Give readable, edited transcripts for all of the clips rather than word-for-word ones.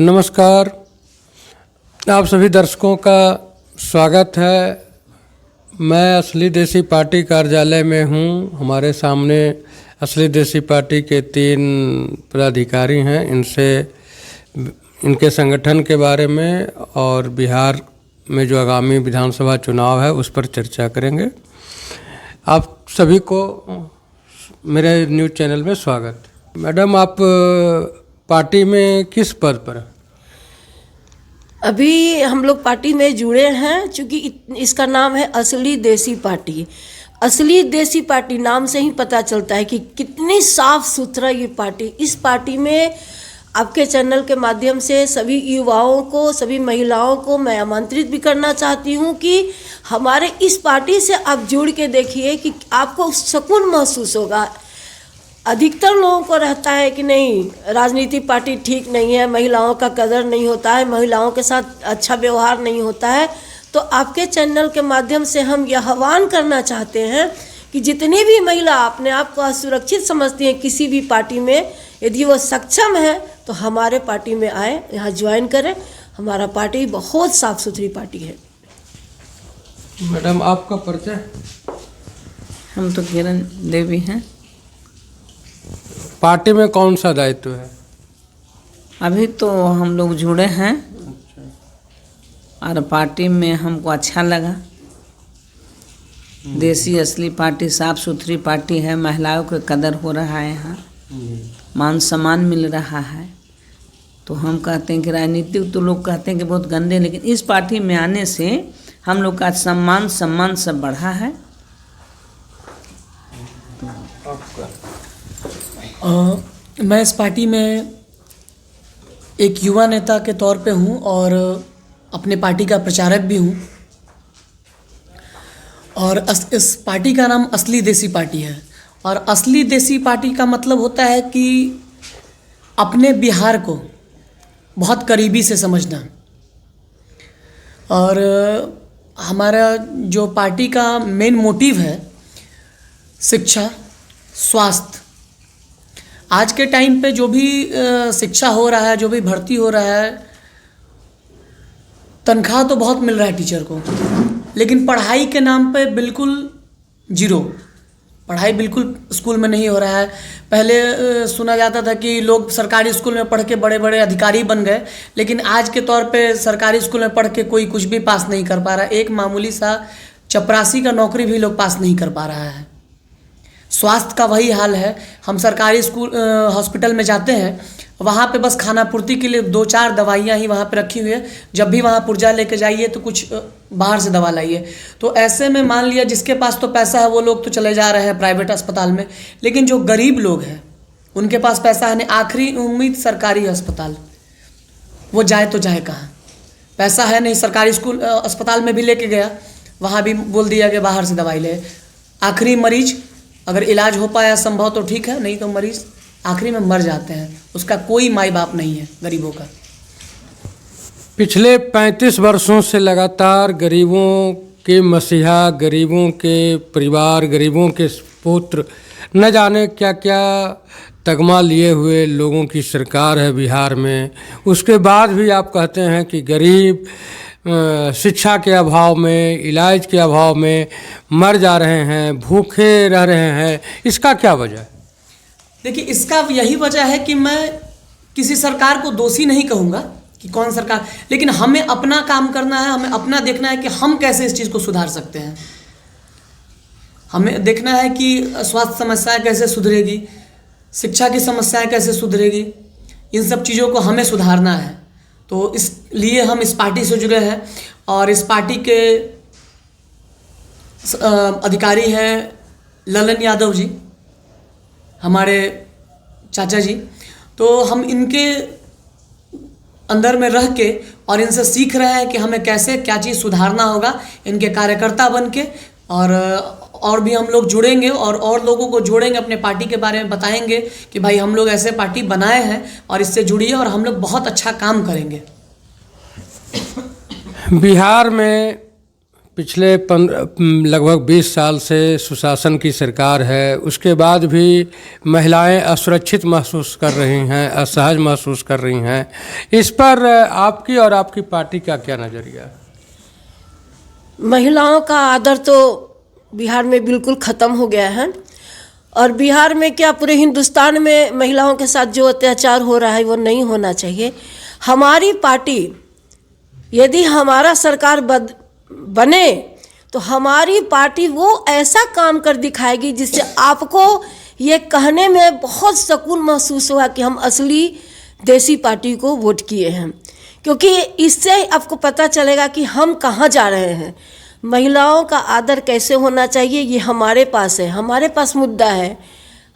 नमस्कार, आप सभी दर्शकों का स्वागत है। मैं असली देसी पार्टी कार्यालय में हूँ। हमारे सामने असली देसी पार्टी के 3 पदाधिकारी हैं। इनसे इनके संगठन के बारे में और बिहार में जो आगामी विधानसभा चुनाव है उस पर चर्चा करेंगे। आप सभी को मेरे न्यूज़ चैनल में स्वागत। मैडम, आप पार्टी में किस पद पर हैं? अभी हम लोग पार्टी में जुड़े हैं, चूँकि इसका नाम है असली देसी पार्टी। असली देसी पार्टी नाम से ही पता चलता है कि कितनी साफ सुथरा ये पार्टी। इस पार्टी में आपके चैनल के माध्यम से सभी युवाओं को, सभी महिलाओं को मैं आमंत्रित भी करना चाहती हूँ कि हमारे इस पार्टी से आप जुड़ के देखिए कि आपको सुकून महसूस होगा। अधिकतर लोगों को रहता है कि नहीं, राजनीति पार्टी ठीक नहीं है, महिलाओं का कदर नहीं होता है, महिलाओं के साथ अच्छा व्यवहार नहीं होता है। तो आपके चैनल के माध्यम से हम यह आह्वान करना चाहते हैं कि जितनी भी महिला अपने आप को असुरक्षित समझती हैं किसी भी पार्टी में, यदि वो सक्षम है तो हमारे पार्टी में आए, यहाँ ज्वाइन करें। हमारा पार्टी बहुत साफ सुथरी पार्टी है। मैडम, आपका परिचय? हम तो किरण देवी हैं। पार्टी में कौन सा दायित्व है? अभी तो हम लोग जुड़े हैं और पार्टी में हमको अच्छा लगा। देसी असली पार्टी, साफ सुथरी पार्टी है। महिलाओं को कदर हो रहा है, यहाँ मान सम्मान मिल रहा है। तो हम कहते हैं कि राजनीतिक तो लोग कहते हैं कि बहुत गंदे, लेकिन इस पार्टी में आने से हम लोग का सम्मान सब बढ़ा है। मैं इस पार्टी में एक युवा नेता के तौर पे हूँ और अपने पार्टी का प्रचारक भी हूँ। और इस पार्टी का नाम असली देसी पार्टी है। और असली देसी पार्टी का मतलब होता है कि अपने बिहार को बहुत करीबी से समझना। और हमारा जो पार्टी का मेन मोटिव है शिक्षा, स्वास्थ्य। आज के टाइम पे जो भी शिक्षा हो रहा है, जो भी भर्ती हो रहा है, तनख्वाह तो बहुत मिल रहा है टीचर को, लेकिन पढ़ाई के नाम पे बिल्कुल जीरो। पढ़ाई बिल्कुल स्कूल में नहीं हो रहा है। पहले सुना जाता था कि लोग सरकारी स्कूल में पढ़ के बड़े बड़े अधिकारी बन गए, लेकिन आज के तौर पे सरकारी स्कूल में पढ़ के कोई कुछ भी पास नहीं कर पा रहा। एक मामूली सा चपरासी का नौकरी भी लोग पास नहीं कर पा रहा है। स्वास्थ्य का वही हाल है। हम सरकारी स्कूल हॉस्पिटल में जाते हैं, वहाँ पे बस खाना पूर्ति के लिए 2-4 दवाइयाँ ही वहाँ पे रखी हुई है। जब भी वहाँ पुर्जा लेके जाइए तो कुछ बाहर से दवा लाइए। तो ऐसे में मान लिया जिसके पास तो पैसा है वो लोग तो चले जा रहे हैं प्राइवेट अस्पताल में, लेकिन जो गरीब लोग हैं उनके पास पैसा है नहीं। आखिरी उम्मीद सरकारी अस्पताल, वो जाए तो जाए कहाँ? पैसा है नहीं। सरकारी स्कूल अस्पताल में भी लेके गया, वहाँ भी बोल दिया कि बाहर से दवाई ले। आखिरी मरीज अगर इलाज हो पाया संभव तो ठीक है, नहीं तो मरीज आखिरी में मर जाते हैं। उसका कोई माई बाप नहीं है गरीबों का। पिछले 35 वर्षों से लगातार गरीबों के मसीहा, गरीबों के परिवार, गरीबों के पुत्र, न जाने क्या क्या तगमा लिए हुए लोगों की सरकार है बिहार में। उसके बाद भी आप कहते हैं कि गरीब शिक्षा के अभाव में, इलाज के अभाव में मर जा रहे हैं, भूखे रह रहे हैं। इसका क्या वजह है? देखिए, इसका यही वजह है कि मैं किसी सरकार को दोषी नहीं कहूँगा कि कौन सरकार, लेकिन हमें अपना काम करना है। हमें अपना देखना है कि हम कैसे इस चीज़ को सुधार सकते हैं। हमें देखना है कि स्वास्थ्य समस्याएं कैसे सुधरेगी, शिक्षा की समस्याएं कैसे सुधरेगी, इन सब चीज़ों को हमें सुधारना है। तो इसलिए हम इस पार्टी से जुड़े हैं। और इस पार्टी के अधिकारी हैं ललन यादव जी, हमारे चाचा जी। तो हम इनके अंदर में रह के और इनसे सीख रहे हैं कि हमें कैसे क्या चीज़ सुधारना होगा, इनके कार्यकर्ता बन के। और भी हम लोग जुड़ेंगे और लोगों को जोड़ेंगे, अपने पार्टी के बारे में बताएंगे कि भाई हम लोग ऐसे पार्टी बनाए हैं और इससे जुड़िए और हम लोग बहुत अच्छा काम करेंगे। बिहार में पिछले लगभग 20 साल से सुशासन की सरकार है, उसके बाद भी महिलाएं असुरक्षित महसूस कर रही हैं, असहज महसूस कर रही हैं। इस पर आपकी और आपकी पार्टी का क्या नज़रिया है? महिलाओं का आदर तो बिहार में बिल्कुल ख़त्म हो गया है, और बिहार में क्या पूरे हिंदुस्तान में महिलाओं के साथ जो अत्याचार हो रहा है वो नहीं होना चाहिए। हमारी पार्टी, यदि हमारा सरकार बने तो हमारी पार्टी वो ऐसा काम कर दिखाएगी जिससे आपको ये कहने में बहुत सुकून महसूस हुआ कि हम असली देसी पार्टी को वोट किए हैं, क्योंकि इससे आपको पता चलेगा कि हम कहाँ जा रहे हैं। महिलाओं का आदर कैसे होना चाहिए ये हमारे पास है, हमारे पास मुद्दा है,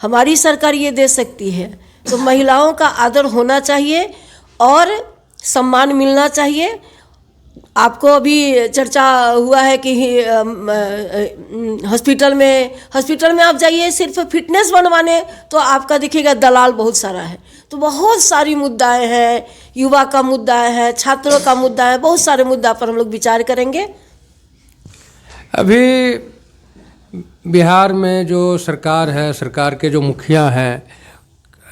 हमारी सरकार ये दे सकती है। तो महिलाओं का आदर होना चाहिए और सम्मान मिलना चाहिए। आपको अभी चर्चा हुआ है कि हॉस्पिटल में आप जाइए सिर्फ फिटनेस बनवाने, तो आपका देखिएगा दलाल बहुत सारा है। तो बहुत सारी मुद्दाएं हैं, युवा का मुद्दा है, छात्रों का मुद्दा है, बहुत सारे मुद्दा पर हम लोग विचार करेंगे। अभी बिहार में जो सरकार है, सरकार के जो मुखिया हैं,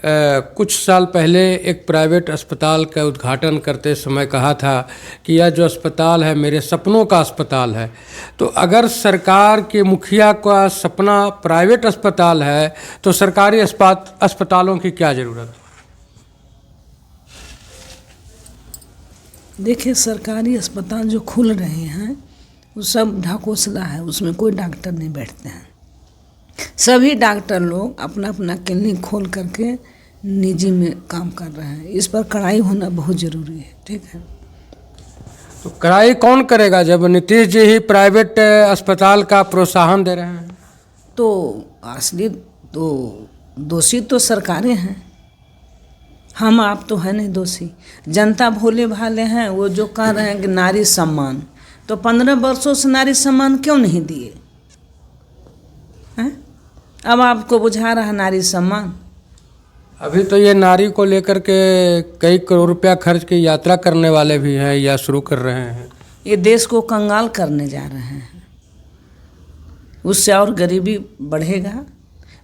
कुछ साल पहले एक प्राइवेट अस्पताल का उद्घाटन करते समय कहा था कि यह जो अस्पताल है मेरे सपनों का अस्पताल है। तो अगर सरकार के मुखिया का सपना प्राइवेट अस्पताल है तो सरकारी अस्पतालों की क्या ज़रूरत है? देखिए, सरकारी अस्पताल जो खुल रहे हैं वो सब ढाकोसला है, उसमें कोई डॉक्टर नहीं बैठते हैं। सभी डॉक्टर लोग अपना अपना क्लिनिक खोल करके निजी में काम कर रहे हैं। इस पर कड़ाई होना बहुत ज़रूरी है। ठीक है, तो कड़ाई कौन करेगा जब नीतीश जी ही प्राइवेट अस्पताल का प्रोत्साहन दे रहे हैं? तो असली तो दोषी तो सरकारें हैं, हम आप तो है नहीं दोषी। जनता भोले भाले हैं, वो जो कह रहे हैं कि नारी सम्मान, तो 15 वर्षों से नारी सम्मान क्यों नहीं दिए हैं? अब आपको बुझा रहा नारी सम्मान। अभी तो ये नारी को लेकर के कई करोड़ रुपया खर्च की यात्रा करने वाले भी हैं या शुरू कर रहे हैं। ये देश को कंगाल करने जा रहे हैं। उससे और गरीबी बढ़ेगा,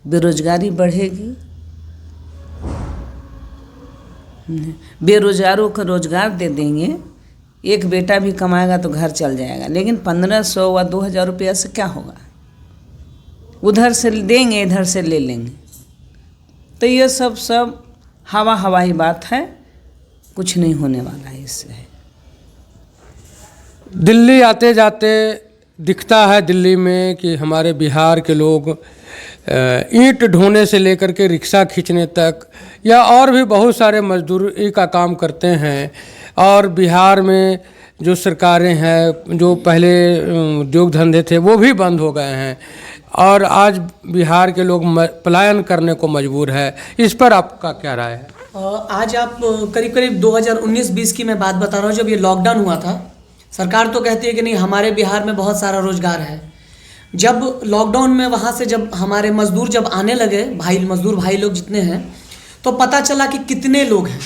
बेरोजगारी बढ़ेगी, बेरोजगारों को रोजगार दे देंगे, एक बेटा भी कमाएगा तो घर चल जाएगा। लेकिन 1500 व 2000 रुपया से क्या होगा? उधर से देंगे, इधर से ले लेंगे। तो ये सब हवाई बात है, कुछ नहीं होने वाला है इससे। दिल्ली आते जाते दिखता है दिल्ली में कि हमारे बिहार के लोग ईंट ढोने से लेकर के रिक्शा खींचने तक या और भी बहुत सारे मजदूरी का काम करते हैं। और बिहार में जो सरकारें हैं, जो पहले उद्योग धंधे थे वो भी बंद हो गए हैं और आज बिहार के लोग पलायन करने को मजबूर है। इस पर आपका क्या राय है? आज आप करीब करीब 2019-20 की मैं बात बता रहा हूँ, जब ये लॉकडाउन हुआ था। सरकार तो कहती है कि नहीं, हमारे बिहार में बहुत सारा रोजगार है। जब लॉकडाउन में वहाँ से जब हमारे मजदूर जब आने लगे, मजदूर भाई लोग जितने हैं, तो पता चला कि कितने लोग हैं।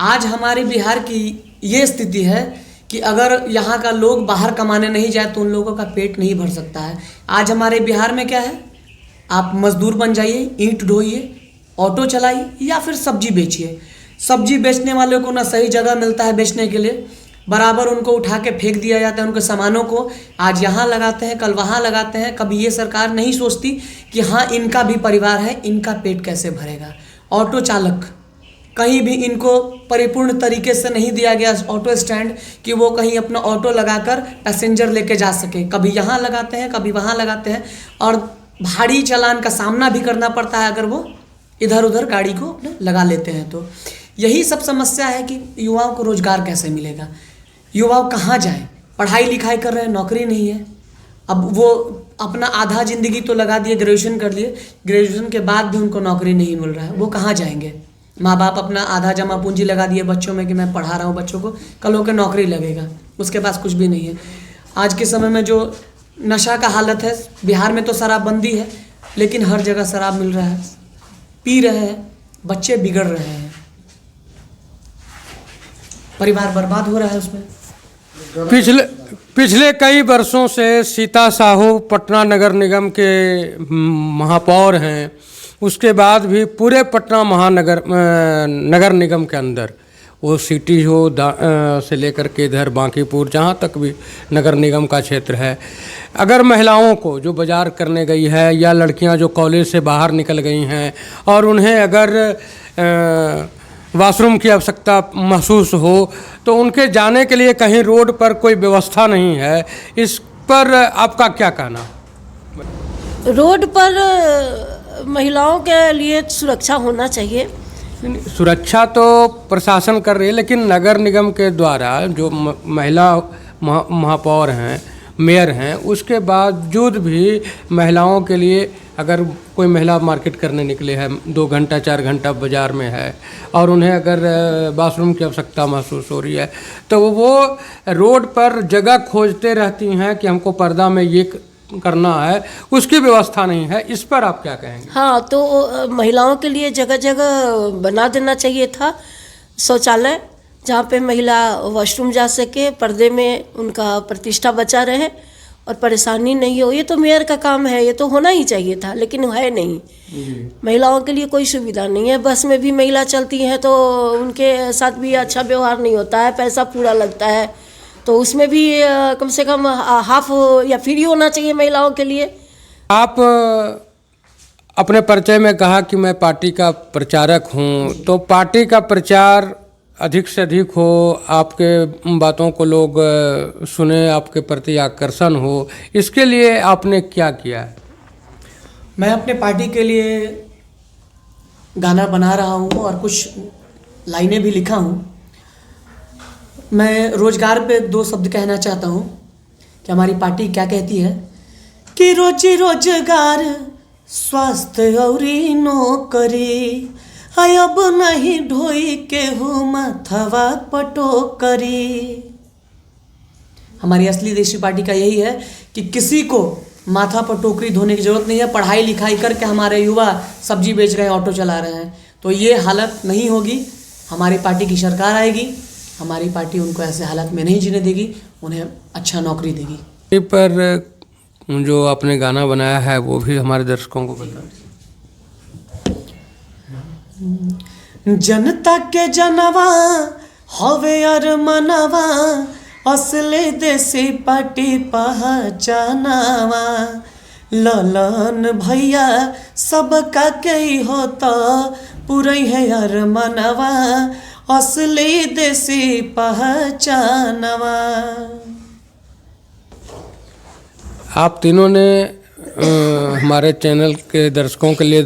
आज हमारे बिहार की ये स्थिति है कि अगर यहाँ का लोग बाहर कमाने नहीं जाए तो उन लोगों का पेट नहीं भर सकता है। आज हमारे बिहार में क्या है, आप मजदूर बन जाइए, ईंट ढोइए, ऑटो चलाइए या फिर सब्जी बेचिए। सब्जी बेचने वालों को ना सही जगह मिलता है बेचने के लिए, बराबर उनको उठा के फेंक दिया जाता है। उनके सामानों को आज यहाँ लगाते हैं, कल वहाँ लगाते हैं। कभी ये सरकार नहीं सोचती कि हाँ, इनका भी परिवार है, इनका पेट कैसे भरेगा। ऑटो चालक, कहीं भी इनको परिपूर्ण तरीके से नहीं दिया गया ऑटो स्टैंड कि वो कहीं अपना ऑटो लगाकर पैसेंजर लेके जा सके। कभी यहाँ लगाते हैं, कभी वहाँ लगाते हैं और भारी चालान का सामना भी करना पड़ता है अगर वो इधर उधर गाड़ी को लगा लेते हैं। तो यही सब समस्या है कि युवाओं को रोजगार कैसे मिलेगा, युवाओं कहाँ जाए। पढ़ाई लिखाई कर रहे हैं, नौकरी नहीं है। अब वो अपना आधा ज़िंदगी तो लगा दिए, ग्रेजुएशन कर लिए, ग्रेजुएशन के बाद भी उनको नौकरी नहीं मिल रहा है, वो कहाँ जाएंगे। माँ बाप अपना आधा जमा पूंजी लगा दिए बच्चों में कि मैं पढ़ा रहा हूँ बच्चों को, कल होकर नौकरी लगेगा, उसके पास कुछ भी नहीं है। आज के समय में जो नशा का हालत है, बिहार में तो शराबबंदी है लेकिन हर जगह शराब मिल रहा है, पी रहे हैं, बच्चे बिगड़ रहे हैं, परिवार बर्बाद हो रहा है उसमें। पिछले कई वर्षों से सीता साहू पटना नगर निगम के महापौर हैं। उसके बाद भी पूरे पटना महानगर नगर निगम के अंदर वो सिटी हो से लेकर के इधर बांकीपुर जहाँ तक भी नगर निगम का क्षेत्र है, अगर महिलाओं को जो बाजार करने गई है या लड़कियां जो कॉलेज से बाहर निकल गई हैं और उन्हें अगर वॉशरूम की आवश्यकता महसूस हो तो उनके जाने के लिए कहीं रोड पर कोई व्यवस्था नहीं है, इस पर आपका क्या कहना? रोड पर महिलाओं के लिए सुरक्षा होना चाहिए। सुरक्षा तो प्रशासन कर रही है, लेकिन नगर निगम के द्वारा जो महिला महापौर हैं, मेयर हैं, उसके बावजूद भी महिलाओं के लिए अगर कोई महिला मार्केट करने निकले हैं 2 घंटा 4 घंटा बाज़ार में है और उन्हें अगर बाथरूम की आवश्यकता महसूस हो रही है तो वो रोड पर जगह खोजते रहती हैं कि हमको पर्दा में ये करना है, उसकी व्यवस्था नहीं है। इस पर आप क्या कहेंगे? हाँ, तो महिलाओं के लिए जगह जगह बना देना चाहिए था शौचालय, जहाँ पे महिला वॉशरूम जा सके, पर्दे में उनका प्रतिष्ठा बचा रहे और परेशानी नहीं हो। ये तो मेयर का काम है, ये तो होना ही चाहिए था, लेकिन है नहीं। महिलाओं के लिए कोई सुविधा नहीं है। बस में भी महिला चलती हैं तो उनके साथ भी अच्छा व्यवहार नहीं होता है, पैसा पूरा लगता है, तो उसमें भी कम से कम हाफ या फ्री होना चाहिए महिलाओं के लिए। आप अपने परिचय में कहा कि मैं पार्टी का प्रचारक हूं, तो पार्टी का प्रचार अधिक से अधिक हो, आपके बातों को लोग सुने, आपके प्रति आकर्षण हो, इसके लिए आपने क्या किया है? मैं अपने पार्टी के लिए गाना बना रहा हूँ और कुछ लाइनें भी लिखा हूँ। मैं रोजगार पे 2 शब्द कहना चाहता हूँ कि हमारी पार्टी क्या कहती है कि रोजी रोजगार, स्वास्थ्य और नौकरी, अब नहीं ढोई के हो माथवा पटोकरी। हमारी असली देशी पार्टी का यही है कि किसी को माथा पर टोकरी धोने की जरूरत नहीं है। पढ़ाई लिखाई करके हमारे युवा सब्जी बेच रहे हैं, ऑटो चला रहे हैं, तो ये हालत नहीं होगी। हमारी पार्टी की सरकार आएगी, हमारी पार्टी उनको ऐसे हालत में नहीं जीने देगी, उन्हें अच्छा नौकरी देगी। पर जो आपने गाना बनाया है वो भी हमारे दर्शकों को बताएं। जनता के जनवा हवे अर मनवा, असले देसी पार्टी पहचानवा, ललन भैया सबका कई होता पूरे है अर मनवा, असली देसी पहचानवा। आप तीनों ने हमारे चैनल के दर्शकों के लिए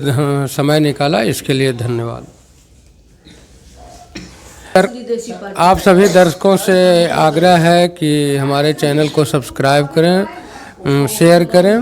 समय निकाला, इसके लिए धन्यवाद। आप सभी दर्शकों से आग्रह है कि हमारे चैनल को सब्सक्राइब करें, शेयर करें